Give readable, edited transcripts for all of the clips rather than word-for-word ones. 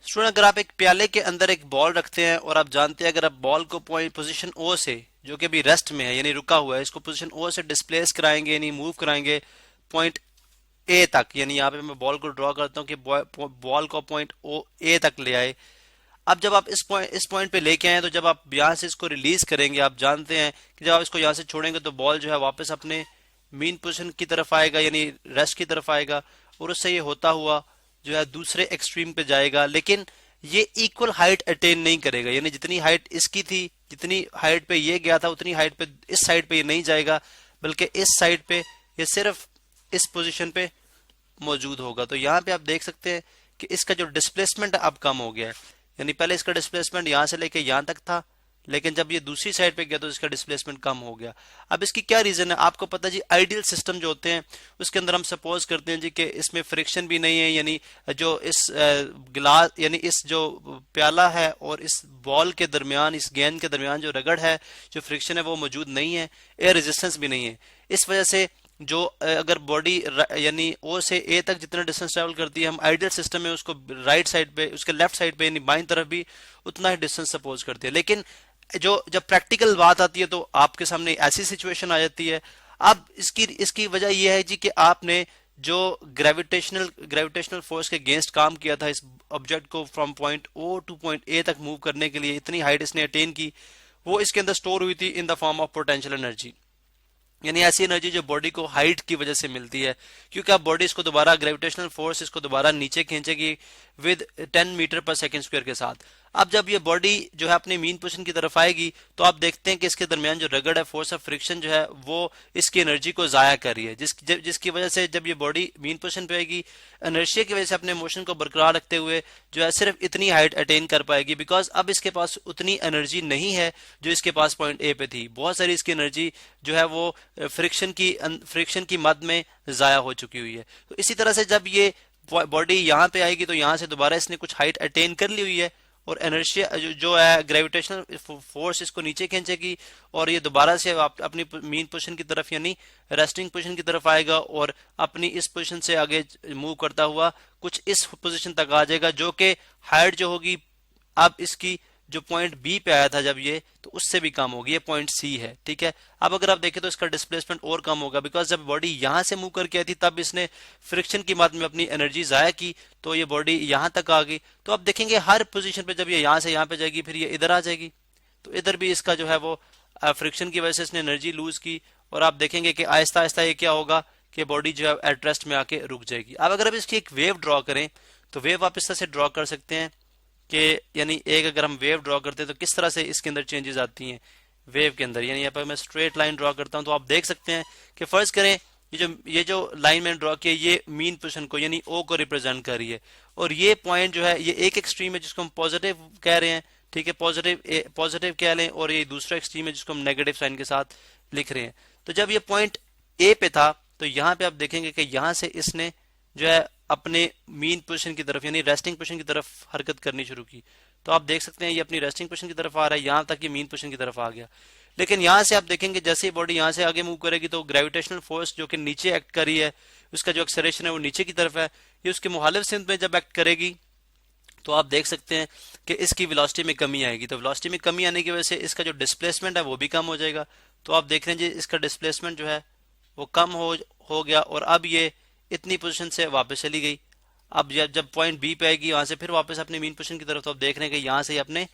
Student, अगर आप एक प्याले के अंदर एक बॉल रखते हैं और आप जानते हैं अगर आप बॉल को पॉइंट पोजीशन ओ से, जो कि अभी रेस्ट में है यानी रुका हुआ है, इसको पोजीशन ओ से डिस्प्लेस कराएंगे यानी मूव कराएंगे पॉइंट ए तक, यानी यहाँ पे मैं बॉल को ड्रॉ करता हूँ कि बॉल को पॉइंट ओ ए तक ले आए। अब जब आप इस पॉइंट पे लेके आए तो जब आप यहाँ से इसको रिलीज करेंगे, आप जानते हैं कि जब आप इसको यहाँ से छोड़ेंगे तो बॉल जो है वापस अपने मेन पोजीशन की तरफ आएगा यानी रेस्ट की तरफ आएगा, और उससे ये होता हुआ जो है दूसरे एक्सट्रीम पे जाएगा। लेकिन ये इक्वल हाइट अटेन नहीं करेगा, यानी जितनी हाइट इसकी थी, जितनी हाइट पे ये गया था, उतनी हाइट पे इस साइड पे ये नहीं जाएगा, बल्कि इस साइड पे ये सिर्फ इस पोजीशन पे मौजूद होगा। तो यहाँ पे आप देख सकते हैं कि इसका जो डिस्प्लेसमेंट अब कम हो गया है, यानी पहले इसका डिस्प्लेसमेंट यहाँ से लेके यहाँ तक था, लेकिन जब ये दूसरी साइड पे गया तो इसका डिस्प्लेसमेंट कम हो गया। अब इसकी क्या रीजन है आपको पता है जी। आइडियल सिस्टम जो होते हैं उसके अंदर हम सपोज करते हैं जी कि इसमें फ्रिक्शन भी नहीं है, यानी जो इस गिलास यानी इस जो प्याला है और इस बॉल के दरमियान, इस गेंद के दरमियान जो रगड़ है, जो फ्रिक्शन है वो मौजूद नहीं है, एयर रेजिस्टेंस भी नहीं है। इस वजह से जो अगर बॉडी यानी ओ से ए तक जितना डिस्टेंस ट्रेवल करती है, हम आइडियल सिस्टम में उसको राइट साइड पे, उसके लेफ्ट साइड पे यानी बाईं तरफ भी उतना ही डिस्टेंस सपोज करती है। लेकिन जो जब प्रैक्टिकल बात आती है तो आपके सामने ऐसी सिचुएशन आ जाती है। अब इसकी वजह यह है जी कि आपने जो ग्रेविटेशनल फोर्स के अगेंस्ट काम किया था, इस ऑब्जेक्ट को from point O to point A तक मूव करने के लिए इतनी हाइट इसने अटेन की, वो इसके अंदर स्टोर हुई थी in the form of potential energy, यानी ऐसी एनर्जी जो बॉडी को हाइट की वजह से मिलती है, क्योंकि आप बॉडी इसको दोबारा ग्रेविटेशनल फोर्स इसको दोबारा नीचे खींचेगी विद 10 मीटर पर सेकंड स्क्वायर के साथ। अब जब ये बॉडी जो है अपने मीन पोजीशन की तरफ आएगी तो आप देखते हैं कि इसके दरमियान जो रगड़ है, फोर्स ऑफ फ्रिक्शन जो है, वो इसकी एनर्जी को जाया कर रही है, जिसकी वजह से जब ये बॉडी मीन पोजीशन पे आएगी, इनर्शिया की वजह से अपने मोशन को बरकरार रखते हुए जो है सिर्फ इतनी हाइट अटेन कर पाएगी, बिकॉज अब इसके पास उतनी एनर्जी नहीं है जो इसके पास पॉइंट ए पे थी। बहुत सारी इसकी एनर्जी जो है वो फ्रिक्शन की मद में जाया हो चुकी हुई है। तो इसी तरह से जब ये बॉडी यहाँ पे आएगी तो यहाँ से दोबारा इसने कुछ हाइट अटेन कर ली हुई है, और एनर्शिया जो है ग्रेविटेशनल फोर्स इसको नीचे खींचेगी, और ये दोबारा से अपनी मीन पोजीशन की तरफ यानी रेस्टिंग पोजीशन की तरफ आएगा, और अपनी इस पोजीशन से आगे मूव करता हुआ कुछ इस पोजीशन तक आ जाएगा, जो कि हाइट जो होगी अब इसकी जो पॉइंट बी पे आया था जब ये, तो उससे भी कम होगी, ये पॉइंट सी है, ठीक है। अब अगर आप देखें तो इसका डिस्प्लेसमेंट और कम होगा, बिकॉज जब बॉडी यहां से मूव करके आई थी तब इसने फ्रिक्शन की मद में अपनी एनर्जी जाया की, तो ये बॉडी यहां तक आ गई। तो आप देखेंगे हर पोजीशन पे जब ये यहां से यहां पे जाएगी फिर ये इधर आ जाएगी, तो इधर भी इसका जो है वो फ्रिक्शन की वजह से इसने एनर्जी लूज की, और आप देखेंगे कि आहिस्ता आहिस्ता ये क्या होगा कि बॉडी जो है एट रेस्ट में आके रुक जाएगी। अब अगर आप इसकी एक वेव ड्रॉ करें तो वेव आप इस तरह से ड्रॉ कर सकते हैं कि यानी एक अगर हम वेव ड्रॉ करते हैं तो किस तरह से इसके अंदर चेंजेस आती हैं वेव के अंदर, यानी यहाँ पर मैं स्ट्रेट लाइन ड्रॉ करता हूं तो आप देख सकते हैं कि फर्ज करें ये जो लाइन मैंने ड्रॉ की है ये मीन पोजीशन को यानी ओ को रिप्रेजेंट कर रही है, और ये पॉइंट जो है ये एक एक्सट्रीम है जिसको हम पॉजिटिव कह रहे हैं, ठीक है, पॉजिटिव कह लें, और ये दूसरा एक्सट्रीम है जिसको हम नेगेटिव साइन के साथ लिख रहे हैं। तो जब ये पॉइंट ए पे था तो यहाँ पे आप देखेंगे कि यहाँ से इसने जो है अपने मीन पोजीशन की तरफ यानी रेस्टिंग पोजीशन की तरफ हरकत करनी शुरू की। तो आप देख सकते हैं ये अपनी रेस्टिंग पोजीशन की तरफ आ रहा है, यहाँ तक ये मीन पोजीशन की तरफ आ गया। लेकिन यहाँ से आप देखेंगे जैसे ही बॉडी यहाँ से आगे मूव करेगी तो ग्रेविटेशनल फोर्स जो कि नीचे एक्ट कर रही है, उसका जो एक्सेलरेशन है वो नीचे की तरफ है, ये उसके मुखालिफ सिमत में जब एक्ट करेगी तो आप देख सकते हैं कि इसकी वेलोसिटी में कमी आएगी। तो वेलोसिटी में कमी आने की वजह से इसका जो डिस्प्लेसमेंट है वो भी कम हो जाएगा। तो आप देख रहे हैं जी इसका डिस्प्लेसमेंट जो है वो कम हो गया, और अब ये इतनी पोजीशन से वापस चली गई। अब जब पॉइंट बी पे आएगी वहां से फिर वापस अपने मीन पोजीशन की तरफ, तो आप देख रहे हैं कि यहाँ से अपने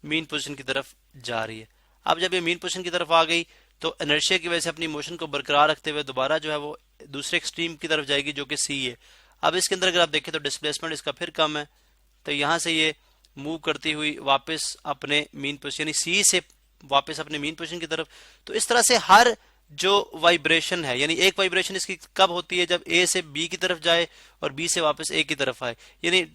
मीन पोजीशन की तरफ जा रही है। अब जब ये मीन पोजीशन की तरफ आ गई तो इनर्शिया की वजह से अपनी मोशन को बरकरार रखते हुए दोबारा जो है वो दूसरे एक्सट्रीम की तरफ जाएगी जो कि सी है। अब इसके अंदर अगर आप देखें तो डिस्प्लेसमेंट इसका फिर कम है, तो यहाँ से ये मूव करती हुई वापस अपने मीन पोजीशन यानी सी से वापस अपने मीन पोजीशन की तरफ। तो इस तरह से हर जो वाइब्रेशन है, यानी एक वाइब्रेशन इसकी कब होती है जब ए से बी की तरफ जाए और बी से वापस ए की तरफ आए, यानी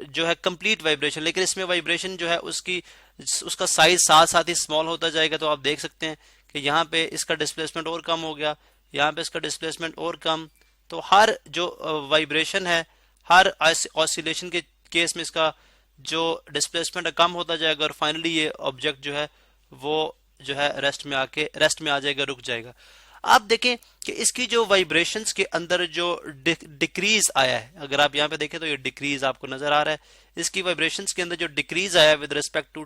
जो है कंप्लीट वाइब्रेशन। लेकिन इसमें वाइब्रेशन जो है उसका साइज साथ साथ ही स्मॉल होता जाएगा। तो आप देख सकते हैं कि यहाँ पे इसका डिस्प्लेसमेंट और कम हो गया, यहाँ पे इसका डिस्प्लेसमेंट और कम। तो हर जो वाइब्रेशन है, हर ऑसिलेशन के केस में इसका जो डिस्प्लेसमेंट कम होता जाएगा, और फाइनली ये ऑब्जेक्ट जो है वो जो है रेस्ट में आ जाएगा, रुक जाएगा। आप देखें कि इसकी जो वाइब्रेशंस के अंदर जो डिक्रीज आया है, अगर आप यहाँ पे देखें तो ये डिक्रीज आपको नजर आ रहा है। इसकी वाइब्रेशंस के अंदर जो डिक्रीज आया है विद रिस्पेक्ट टू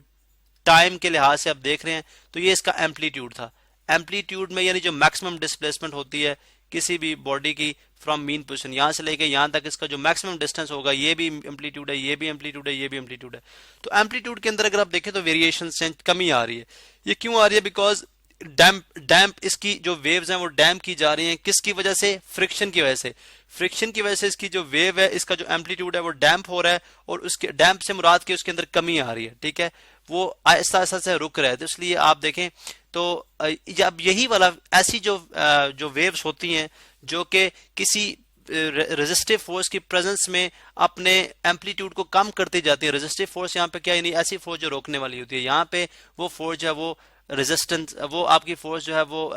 टाइम के लिहाज से आप देख रहे हैं, तो ये इसका एम्पलीट्यूड था। एम्पलीट्यूड में यानी जो मैक्सिमम डिस्प्लेसमेंट होती है किसी भी बॉडी की फ्रॉम मीन पोजिशन, यहां से लेके यहां तक इसका जो मैक्सिमम डिस्टेंस होगा, ये भी एम्पलीट्यूड है, ये भी एम्पलीट्यूड है, ये भी एम्पलीट्यूड है। तो एम्पलीट्यूड के अंदर अगर आप देखें तो वेरिएशन से कमी आ रही है। ये क्यों आ रही है? बिकॉज डैम्प इसकी जो वेव्स हैं वो डैम्प की जा रही हैं। किसकी वजह से? फ्रिक्शन की वजह से। फ्रिक्शन की वजह से इसकी जो वेव है, इसका जो एम्पलीट्यूड है वो डैम्प हो रहा है, और उसके डैम्प से मुराद के उसके अंदर कमी आ रही है, ठीक है, वो आहिस्ता आहिस्ता से रुक रहा है। तो इसलिए आप देखें तो अब यही वाला ऐसी जो वेव्स होती हैं जो कि किसी रेजिस्टिव फोर्स की प्रेजेंस में अपने एम्पलीट्यूड को कम करती जाती है। रेजिस्टिव फोर्स यहाँ पे क्या है? नहीं, ऐसी फोर्स जो रोकने वाली होती है। यहाँ पे वो फोर्स जो है वो रेजिस्टेंस, वो आपकी फोर्स जो है वो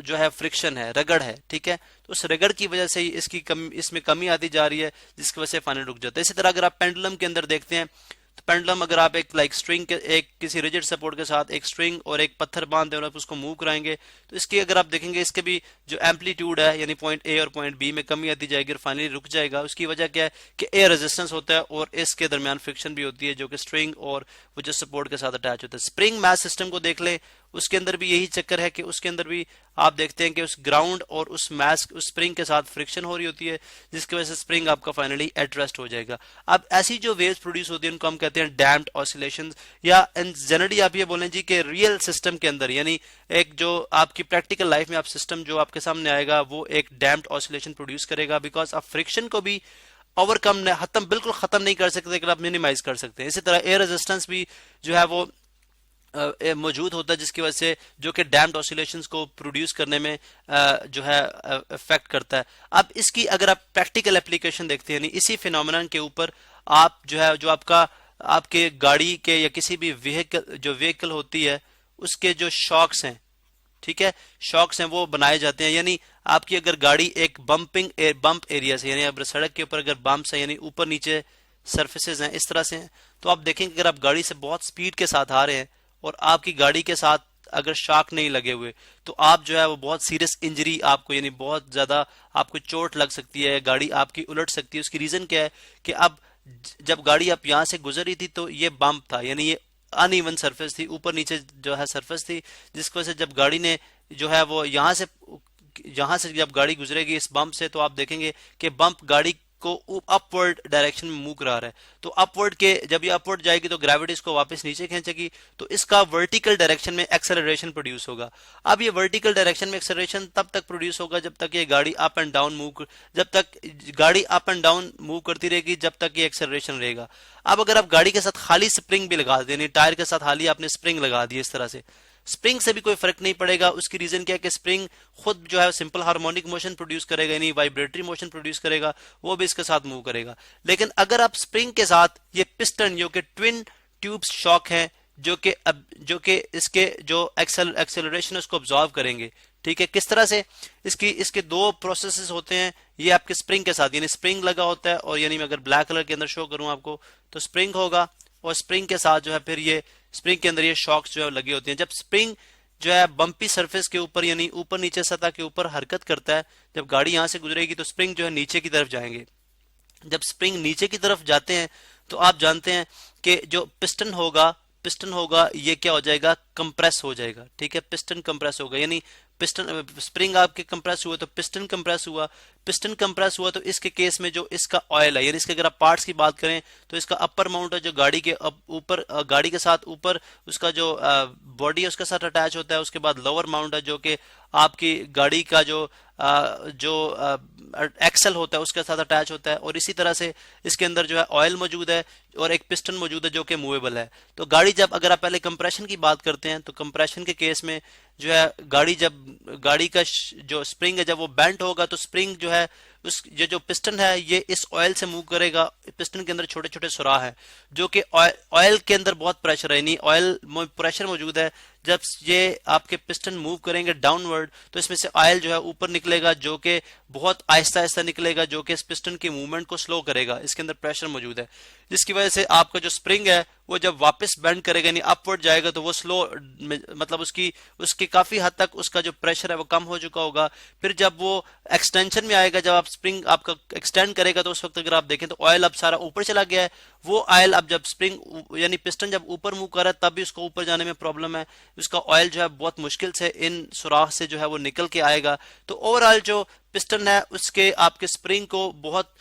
जो है फ्रिक्शन है, रगड़ है, ठीक है। तो उस रगड़ की वजह से इसमें कमी आती जा रही है, जिसकी वजह से फाइनल रुक जाता है। इसी तरह अगर आप पेंडुलम के अंदर देखते हैं तो पेंडुलम अगर आप एक स्ट्रिंग के एक किसी रिजिड सपोर्ट के साथ एक स्ट्रिंग और एक पत्थर बांध दें और आप उसको मूव कराएंगे, तो इसकी अगर आप देखेंगे इसके भी जो एम्पलीट्यूड है यानी पॉइंट ए और पॉइंट बी में कमी आती जाएगी और फाइनली रुक जाएगा। उसकी वजह क्या है कि एयर रेजिस्टेंस होता है और इसके दरमियान फ्रिक्शन भी होती है जो कि स्ट्रिंग और वो जो सपोर्ट के साथ अटैच होता है। स्प्रिंग मैथ सिस्टम को देख लें, उसके अंदर भी यही चक्कर है कि उसके अंदर भी आप देखते हैं कि उस ग्राउंड और उस स्प्रिंग के साथ फ्रिक्शन हो रही होती है, जिसकी वजह से स्प्रिंग आपका फाइनली एट रेस्ट हो जाएगा। अब ऐसी जो वेव्स प्रोड्यूस होती है उनको हम कहते हैं डैम्प्ड ऑसिलेशंस, या जनरली आप ये बोलें जी कि रियल सिस्टम के अंदर यानी एक जो आपकी प्रैक्टिकल लाइफ में आप सिस्टम जो आपके सामने आएगा वो एक डैम्प्ड ऑसिलेशन प्रोड्यूस करेगा, बिकॉज आप फ्रिक्शन को भी ओवरकम बिल्कुल खत्म नहीं कर सकते लेकिन आप मिनिमाइज कर सकते हैं। इसी तरह एयर रेजिस्टेंस भी जो है वो मौजूद होता है, जिसकी वजह से जो कि डैम्प्ड ऑसिलेशंस को प्रोड्यूस करने में जो है इफेक्ट करता है। अब इसकी अगर आप प्रैक्टिकल एप्लीकेशन देखते हैं, यानी इसी फिनोमेनन के ऊपर आप जो है जो आपके गाड़ी के या किसी भी व्हीकल होती है उसके जो शॉक्स हैं, ठीक है, शॉक्स हैं वो बनाए जाते हैं। यानी आपकी अगर गाड़ी एक बम्प एरिया से, यानी अगर सड़क के ऊपर अगर बम्प्स हैं यानी ऊपर नीचे सरफेसेस हैं इस तरह से हैं, तो आप देखेंगे अगर आप गाड़ी से बहुत स्पीड के साथ आ रहे हैं और आपकी गाड़ी के साथ अगर शॉक नहीं लगे हुए तो आप जो है वो बहुत सीरियस इंजरी आपको यानी बहुत ज्यादा आपको चोट लग सकती है, गाड़ी आपकी उलट सकती है। उसकी रीजन क्या है कि अब जब गाड़ी आप यहां से गुजर रही थी तो ये बम्प था, यानी ये अनइवन सरफेस थी, ऊपर नीचे जो है सरफेस थी, जिसकी वजह से जब गाड़ी ने जो है वो यहां से जब गाड़ी गुजरेगी इस बम्प से, तो आप देखेंगे कि बम्प गाड़ी को अपवर्ड डायरेक्शन में मूव करा रहा है। तो अपवर्ड के जब ये अपवर्ड जाएगी तो ग्रेविटी इसको वापस नीचे खींचेगी, तो इसका वर्टिकल डायरेक्शन में एक्सेलरेशन प्रोड्यूस होगा। अब ये वर्टिकल डायरेक्शन में एक्सेलरेशन तब तक प्रोड्यूस होगा जब तक ये गाड़ी अप एंड डाउन मूव करती रहेगी, जब तक ये एक्सेलरेशन रहेगा। अब अगर आप गाड़ी के साथ खाली स्प्रिंग भी लगा दें, यानी टायर के साथ खाली आपने स्प्रिंग लगा दी इस तरह से, स्प्रिंग से भी कोई फर्क नहीं पड़ेगा। उसकी रीजन क्या है कि स्प्रिंग खुद जो है सिंपल हार्मोनिक मोशन प्रोड्यूस करेगा, यानी वाइब्रेटरी मोशन प्रोड्यूस करेगा, वो भी इसके साथ मूव करेगा। लेकिन अगर आप स्प्रिंग के साथ ये पिस्टन जो कि ट्विन ट्यूब्स शॉक हैं जो कि इसके जो एक्सेलरेशन उसको ऑब्जॉर्व करेंगे, ठीक है। किस तरह से? इसके दो प्रोसेसेस होते हैं। ये आपके स्प्रिंग के साथ यानी स्प्रिंग लगा होता है, और यानी मैं अगर ब्लैक कलर के अंदर शो करूं आपको तो स्प्रिंग होगा, और स्प्रिंग के साथ जो है फिर ये स्प्रिंग के अंदर ये शॉक्स जो है लगी होती हैं। जब स्प्रिंग जो है बम्पी सरफेस के ऊपर यानी ऊपर नीचे सतह के ऊपर हरकत करता है, जब गाड़ी यहां से गुजरेगी तो स्प्रिंग जो है नीचे की तरफ जाएंगे। जब स्प्रिंग नीचे की तरफ जाते हैं तो आप जानते हैं कि जो पिस्टन होगा ये क्या हो जाएगा? कंप्रेस हो जाएगा, ठीक है। पिस्टन कंप्रेस होगा, यानी स्प्रिंग आपके कंप्रेस हुआ तो पिस्टन कंप्रेस हुआ तो इसके केस में जो इसका ऑयल है, यानी इसके अगर आप पार्ट्स की बात करें तो इसका अपर माउंट है जो गाड़ी के ऊपर गाड़ी के साथ ऊपर उसका जो बॉडी है उसके साथ अटैच होता है। उसके बाद लोअर माउंट है जो कि आपकी गाड़ी का जो एक्सल होता है उसके साथ अटैच होता है, और इसी तरह से इसके अंदर जो है ऑयल मौजूद है और एक पिस्टन मौजूद है जो कि मूवेबल है। तो गाड़ी जब अगर आप पहले कंप्रेशन की बात करते हैं तो कंप्रेशन के केस में जो है गाड़ी का जो स्प्रिंग है जब वो बेंट होगा तो स्प्रिंग जो है ये जो पिस्टन है ये इस ऑयल से मूव करेगा। पिस्टन के अंदर छोटे छोटे सुराख है जो कि ऑयल के अंदर बहुत प्रेशर है, यानी ऑयल प्रेशर मौजूद है। जब ये आपके पिस्टन मूव करेंगे डाउनवर्ड तो इसमें से ऑयल जो है ऊपर निकलेगा जो कि बहुत आहिस्ता आहिस्ता निकलेगा, जो कि इस पिस्टन की मूवमेंट को स्लो करेगा। इसके अंदर प्रेशर मौजूद है, जिसकी वजह से आपका जो स्प्रिंग है वो जब वापस बेंड करेगा यानी अपवर्ड जाएगा तो वो स्लो, मतलब उसकी काफी हद तक उसका जो प्रेशर है वो कम हो चुका होगा। फिर जब वो एक्सटेंशन में आएगा, जब आप स्प्रिंग आपका एक्सटेंड करेगा, तो उस वक्त अगर आप देखें तो ऑयल अब सारा ऊपर चला गया है। वो ऑयल अब जब स्प्रिंग यानी पिस्टन जब ऊपर मूव कर रहा है तब भी उसको ऊपर जाने में प्रॉब्लम है। उसका ऑयल जो है बहुत मुश्किल से इन सुराख से जो है वो निकल के आएगा। तो ओवरऑल जो पिस्टन है उसके आपके स्प्रिंग को बहुत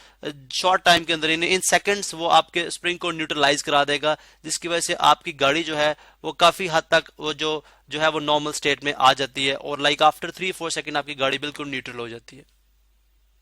शॉर्ट टाइम के अंदर इन सेकंड्स वो आपके स्प्रिंग को न्यूट्रलाइज करा देगा, जिसकी वजह से आपकी गाड़ी जो है वो काफी हद तक वो जो है वो नॉर्मल स्टेट में आ जाती है, और लाइक आफ्टर 3-4 सेकंड आपकी गाड़ी बिल्कुल न्यूट्रल हो जाती है।